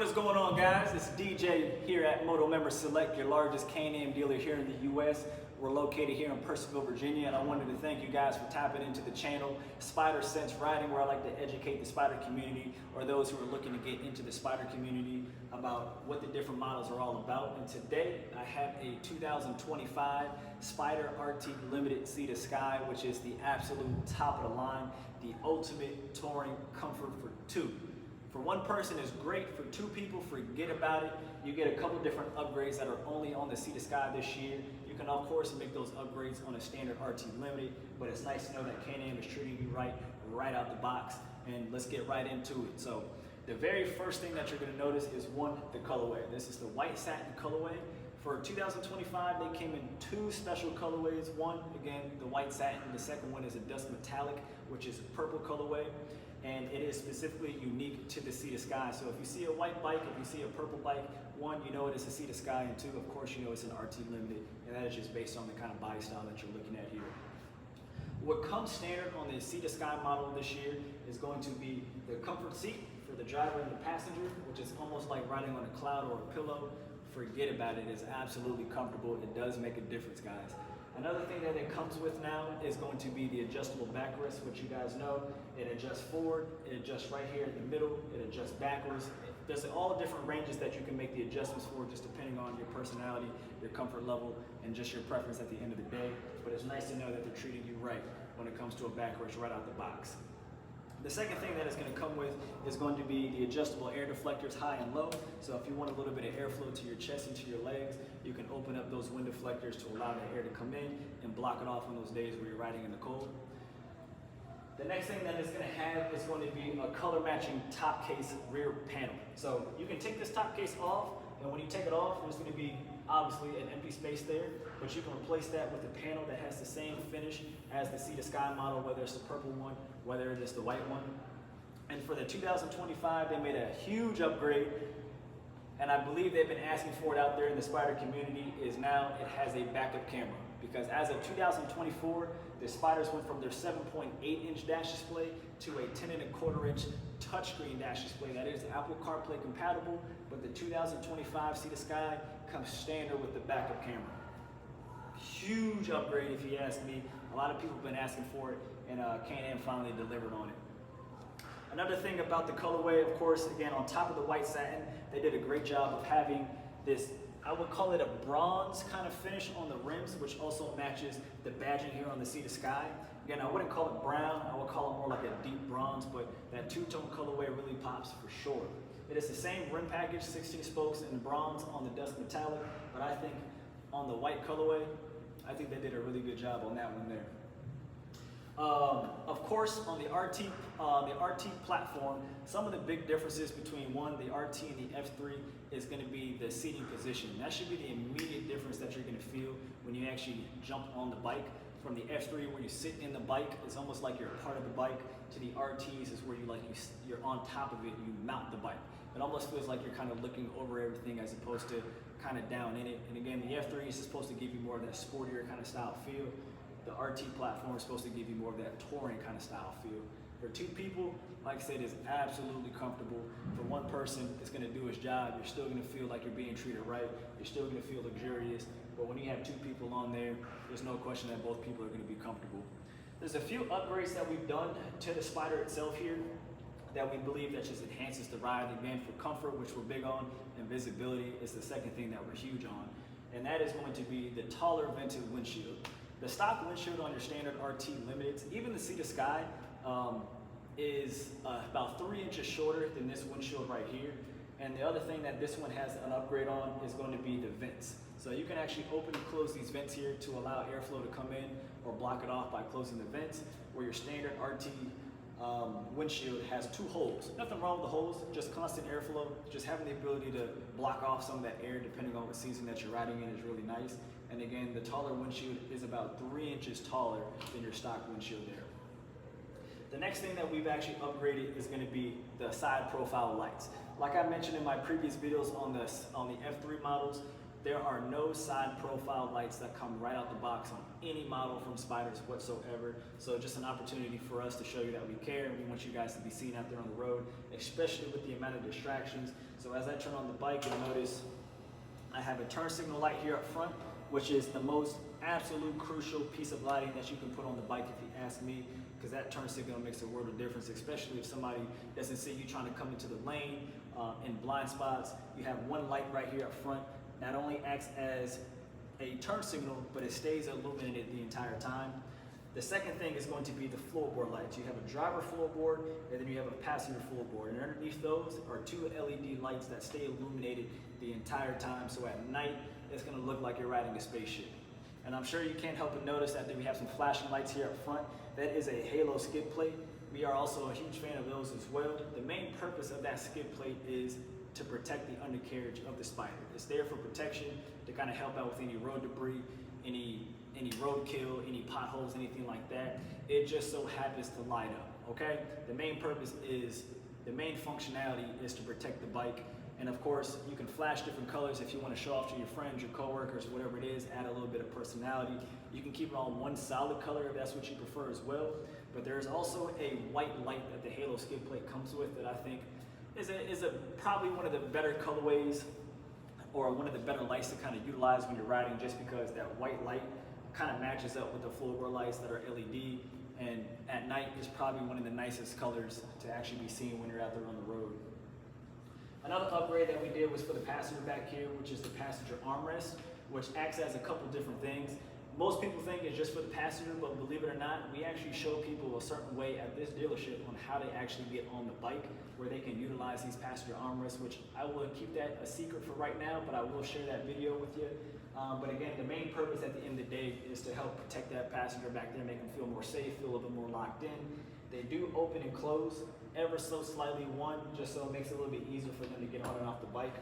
What is going on, guys? It's DJ here at Motomember Select, your largest Can-Am dealer here in the U.S. We're located here in Purcellville, Virginia, and I wanted to thank you guys for tapping into the channel Spyder Sense Riding, where I like to educate the Spyder community or those who are looking to get into the Spyder community about what the different models are all about. And today I have a 2025 Spyder RT Limited Sea to Sky, which is the absolute top of the line, the ultimate touring comfort for two. For one person is great, for two people, forget about it. You get a couple different upgrades that are only on the Sea to Sky this year. You can of course make those upgrades on a standard RT Limited, but it's nice to know that Can-Am is treating you right out the box. And let's get right into it. So the very first thing that you're gonna notice is one, the colorway. This is the white satin colorway. For 2025, they came in two special colorways. One, again, the white satin. The second one is a dust metallic, which is a purple colorway. And it is specifically unique to the Sea to Sky. So if you see a white bike, if you see a purple bike, one, you know it is a Sea to Sky, and two, of course, you know it's an RT Limited, and that is just based on the kind of body style that you're looking at here. What comes standard on the Sea to Sky model this year is going to be the comfort seat for the driver and the passenger, which is almost like riding on a cloud or a pillow. Forget about it, it's absolutely comfortable. It does make a difference, guys. Another thing that it comes with now is going to be the adjustable backrest, which you guys know. It adjusts forward, it adjusts right here in the middle, it adjusts backwards. There's all different ranges that you can make the adjustments for, just depending on your personality, your comfort level, and just your preference at the end of the day. But it's nice to know that they're treating you right when it comes to a backrest right out the box. The second thing that it's going to come with is going to be the adjustable air deflectors high and low. So if you want a little bit of airflow to your chest and to your legs, you can open up those wind deflectors to allow the air to come in and block it off on those days where you're riding in the cold. The next thing that it's going to have is going to be a color matching top case rear panel. So you can take this top case off, and when you take it off, there's going to be obviously an empty space there, but you can replace that with a panel that has the same finish as the Sea to Sky model, whether it's the purple one, whether it is the white one. And for the 2025, they made a huge upgrade, and I believe they've been asking for it out there in the Spyder community, is now it has a backup camera. Because as of 2024, the Spyders went from their 7.8-inch dash display to a 10.25-inch touchscreen dash display that is Apple CarPlay compatible, but the 2025 Sea to Sky comes standard with the backup camera. Huge upgrade if you ask me. A lot of people have been asking for it, and Can-Am finally delivered on it. Another thing about the colorway, of course, again, on top of the white satin, they did a great job of having this, I would call it a bronze kind of finish on the rims, which also matches the badging here on the Sea to Sky. Again, I wouldn't call it brown, I would call it more like a deep bronze, but that two-tone colorway really pops for sure. It is the same rim package, 16 spokes in bronze on the dust metallic, but I think on the white colorway, I think they did a really good job on that one there. Of course, on the RT platform, some of the big differences between the RT and the F3 is going to be the seating position. That should be the immediate difference that you're going to feel when you actually jump on the bike. From the F3, where you sit in the bike, it's almost like you're a part of the bike. To the RTs is where you're on top of it, you mount the bike. It almost feels like you're kind of looking over everything as opposed to kind of down in it. And again, the F3 is supposed to give you more of that sportier kind of style feel. The RT platform is supposed to give you more of that touring kind of style feel. For two people, like I said, it's absolutely comfortable. For one person, it's going to do its job. You're still going to feel like you're being treated right. You're still going to feel luxurious. But when you have two people on there, there's no question that both people are going to be comfortable. There's a few upgrades that we've done to the Spyder itself here that we believe that just enhances the ride. Again, for comfort, which we're big on, and visibility is the second thing that we're huge on. And that is going to be the taller vented windshield. The stock windshield on your standard RT Limiteds, even the Sea to Sky, is about 3 inches shorter than this windshield right here. And the other thing that this one has an upgrade on is going to be the vents. So you can actually open and close these vents here to allow airflow to come in or block it off by closing the vents, where your standard RT windshield has two holes. Nothing wrong with the holes, just constant airflow. Just having the ability to block off some of that air depending on what season that you're riding in is really nice. And again, the taller windshield is about 3 inches taller than your stock windshield there. The next thing that we've actually upgraded is going to be the side profile lights. Like I mentioned in my previous videos on the F3 models, There are no side profile lights that come right out the box on any model from Spyders whatsoever. So just an opportunity for us to show you that we care, and we want you guys to be seen out there on the road, especially with the amount of distractions. So as I turn on the bike, you'll notice I have a turn signal light here up front, which is the most absolute crucial piece of lighting that you can put on the bike if you ask me, because that turn signal makes a world of difference, especially if somebody doesn't see you trying to come into the lane in blind spots. You have one light right here up front, not only acts as a turn signal, but it stays illuminated the entire time. The second thing is going to be the floorboard lights. You have a driver floorboard, and then you have a passenger floorboard. And underneath those are two LED lights that stay illuminated the entire time. So at night, it's gonna look like you're riding a spaceship. And I'm sure you can't help but notice that we have some flashing lights here up front. That is a halo skid plate. We are also a huge fan of those as well. The main purpose of that skid plate is to protect the undercarriage of the Spyder. It's there for protection, to kind of help out with any road debris, any roadkill, any potholes, anything like that. It just so happens to light up, okay? The main functionality is to protect the bike. And of course, you can flash different colors if you want to show off to your friends, your coworkers, whatever it is, add a little bit of personality. You can keep it on one solid color if that's what you prefer as well. But there's also a white light that the halo skid plate comes with that I think is probably one of the better colorways, or one of the better lights to kind of utilize when you're riding, just because that white light kind of matches up with the floorboard lights that are LED, and at night is probably one of the nicest colors to actually be seen when you're out there on the road. Another upgrade that we did was for the passenger back here, which is the passenger armrest, which acts as a couple different things. Most people think it's just for the passenger, but believe it or not, we actually show people a certain way at this dealership on how to actually get on the bike, where they can utilize these passenger armrests, which I will keep that a secret for right now, but I will share that video with you. But again, the main purpose at the end of the day is to help protect that passenger back there, make them feel more safe, feel a little bit more locked in. They do open and close ever so slightly, one, just so it makes it a little bit easier for them to get on and off the bike.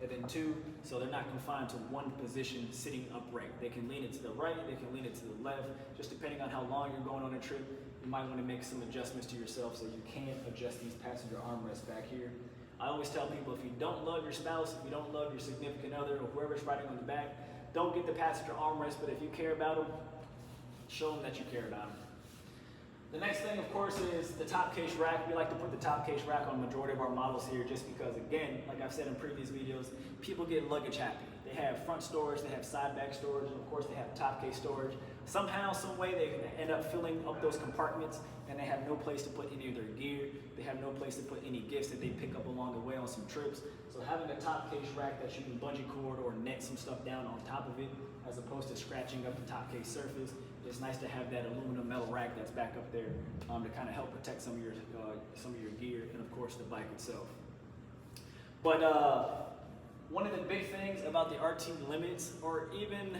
And then two, so they're not confined to one position sitting upright. They can lean it to the right, they can lean it to the left, just depending on how long you're going on a trip. You might want to make some adjustments to yourself so you can adjust these passenger armrests back here. I always tell people, if you don't love your spouse, if you don't love your significant other, or whoever's riding on the back, don't get the passenger armrest, but if you care about them, show them that you care about them. The next thing, of course, is the top case rack. We like to put the top case rack on the majority of our models here, just because, again, like I've said in previous videos, people get luggage happy. They have front storage, they have side back storage, and of course they have top case storage. Somehow, some way, they end up filling up those compartments, and they have no place to put any of their gear. They have no place to put any gifts that they pick up along the way on some trips. So having a top case rack that you can bungee cord or net some stuff down on top of it, as opposed to scratching up the top case surface, it's nice to have that aluminum metal rack that's back up there to kind of help protect some of your gear, and of course the bike itself. But one of the big things about the RT Limits, or even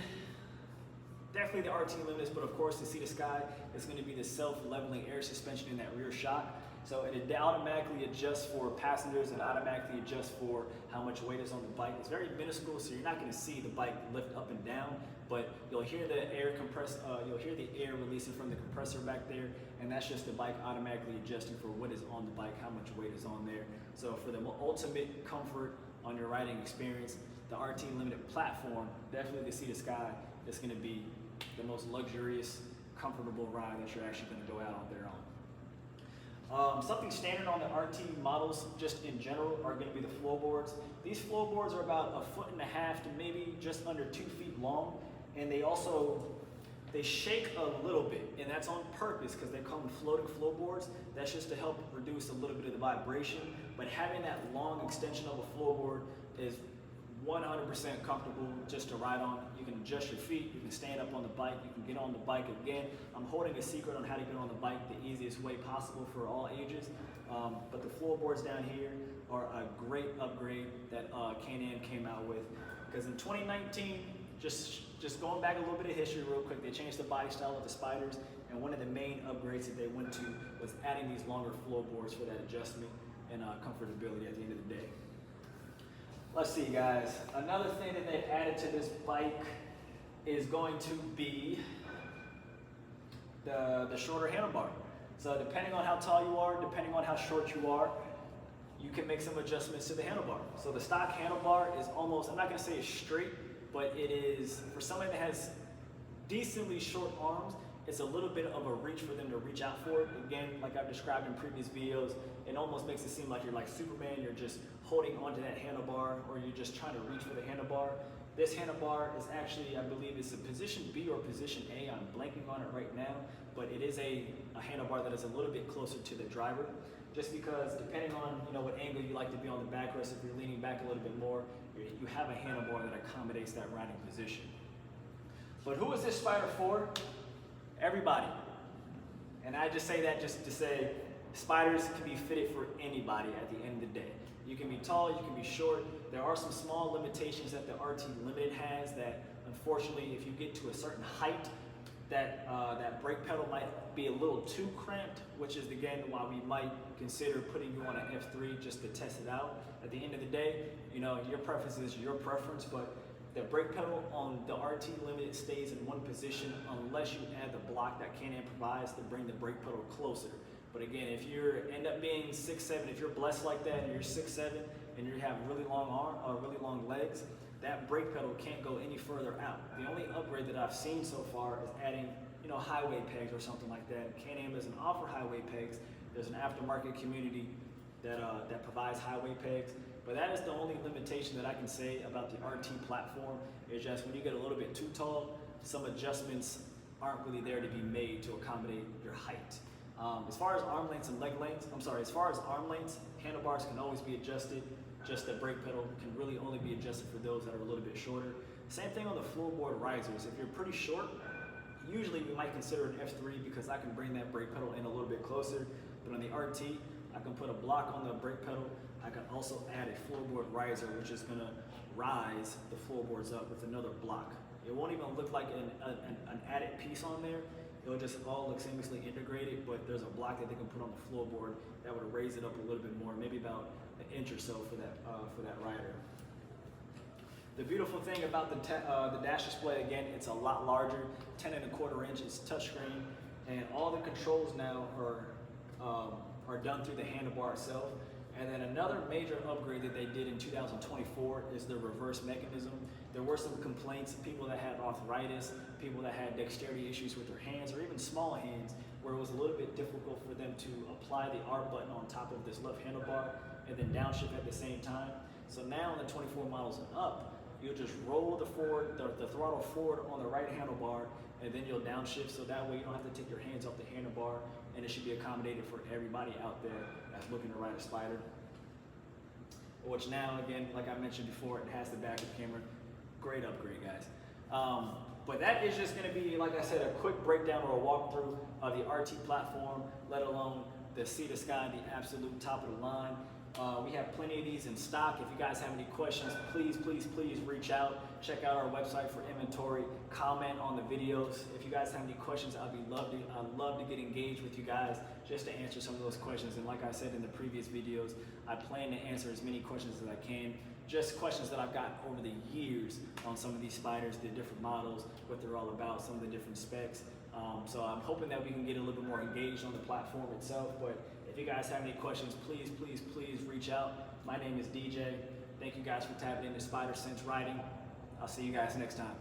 definitely the RT Limits, but of course the Sea to Sky, is going to be the self-leveling air suspension in that rear shock. So it automatically adjusts for passengers, and automatically adjusts for how much weight is on the bike. It's very minuscule, so you're not going to see the bike lift up and down, but you'll hear the air you'll hear the air releasing from the compressor back there, and that's just the bike automatically adjusting for what is on the bike, how much weight is on there. So for the ultimate comfort on your riding experience, the RT Limited platform, definitely the Sea to Sky, is going to be the most luxurious, comfortable ride that you're actually going to go out on there on. Something standard on the RT models, just in general, are going to be the floorboards. These floorboards are about 1.5 feet to maybe just under 2 feet long, and they shake a little bit, and that's on purpose because they call them floating floorboards. That's just to help reduce a little bit of the vibration. But having that long extension of a floorboard is 100% comfortable just to ride on. You can adjust your feet, you can stand up on the bike, you can get on the bike again. I'm holding a secret on how to get on the bike the easiest way possible for all ages. But the floorboards down here are a great upgrade that Can-Am came out with. Because in 2019, just going back a little bit of history real quick, they changed the body style of the Spyders, and one of the main upgrades that they went to was adding these longer floorboards for that adjustment and comfortability at the end of the day. Let's see, guys. Another thing that they've added to this bike is going to be the shorter handlebar. So depending on how tall you are, depending on how short you are, you can make some adjustments to the handlebar. So the stock handlebar is almost, I'm not gonna say it's straight, but it is, for somebody that has decently short arms, it's a little bit of a reach for them to reach out for it. Again, like I've described in previous videos, it almost makes it seem like you're like Superman, you're just holding onto that handlebar, or you're just trying to reach for the handlebar. This handlebar is actually, I believe it's a position B or position A, I'm blanking on it right now, but it is a handlebar that is a little bit closer to the driver, just because depending on what angle you like to be on the backrest, if you're leaning back a little bit more, you have a handlebar that accommodates that riding position. But who is this Spyder for? Everybody. And I just say that just to say Spyders can be fitted for anybody at the end of the day. You can be tall, you can be short. There are some small limitations that the RT Limited has that unfortunately if you get to a certain height, that brake pedal might be a little too cramped, which is again why we might consider putting you on an F3 just to test it out. At the end of the day, your preference is your preference, but the brake pedal on the RT Limited stays in one position unless you add the block that Can-Am provides to bring the brake pedal closer. But again, if you end up being 6'7", if you're blessed like that and you're 6'7", and you have really long legs, that brake pedal can't go any further out. The only upgrade that I've seen so far is adding, highway pegs or something like that. Can-Am doesn't offer highway pegs. There's an aftermarket community that provides highway pegs, but that is the only limitation that I can say about the RT platform. Is just when you get a little bit too tall, some adjustments aren't really there to be made to accommodate your height. As far as arm lengths and leg lengths, as far as arm lengths, handlebars can always be adjusted. Just the brake pedal can really only be adjusted for those that are a little bit shorter. Same thing on the floorboard risers. If you're pretty short, usually we might consider an F3 because I can bring that brake pedal in a little bit closer. But on the RT, I can put a block on the brake pedal. I can also add a floorboard riser, which is gonna rise the floorboards up with another block. It won't even look like an added piece on there. It'll just all look seamlessly integrated, but there's a block that they can put on the floorboard that would raise it up a little bit more, maybe about an inch or so for that rider. The beautiful thing about the dash display, again, it's a lot larger, 10.25 inches touchscreen, and all the controls now are done through the handlebar itself. And then another major upgrade that they did in 2024 is the reverse mechanism. There were some complaints, people that had arthritis, people that had dexterity issues with their hands, or even small hands, where it was a little bit difficult for them to apply the R button on top of this left handlebar and then downshift at the same time. So now in the 24 models and up, you'll just roll the throttle forward on the right handlebar, and then you'll downshift, so that way you don't have to take your hands off the handlebar, and it should be accommodated for everybody out there that's looking to ride a Spyder. Which now, again, like I mentioned before, it has the backup camera. Great upgrade, guys. But that is just gonna be, like I said, a quick breakdown or a walkthrough of the RT platform, let alone the Sea to Sky, the absolute top of the line. We have plenty of these in stock. If you guys have any questions, please reach out. Check out our website for inventory. Comment on the videos. If you guys have any questions, I'd love to get engaged with you guys just to answer some of those questions. And like I said in the previous videos, I plan to answer as many questions as I can. Just questions that I've gotten over the years on some of these Spyders, the different models, what they're all about, some of the different specs. So I'm hoping that we can get a little bit more engaged on the platform itself. But if you guys have any questions, please reach out. My name is DJ. Thank you guys for tapping into Spyder Sense Riding. I'll see you guys next time.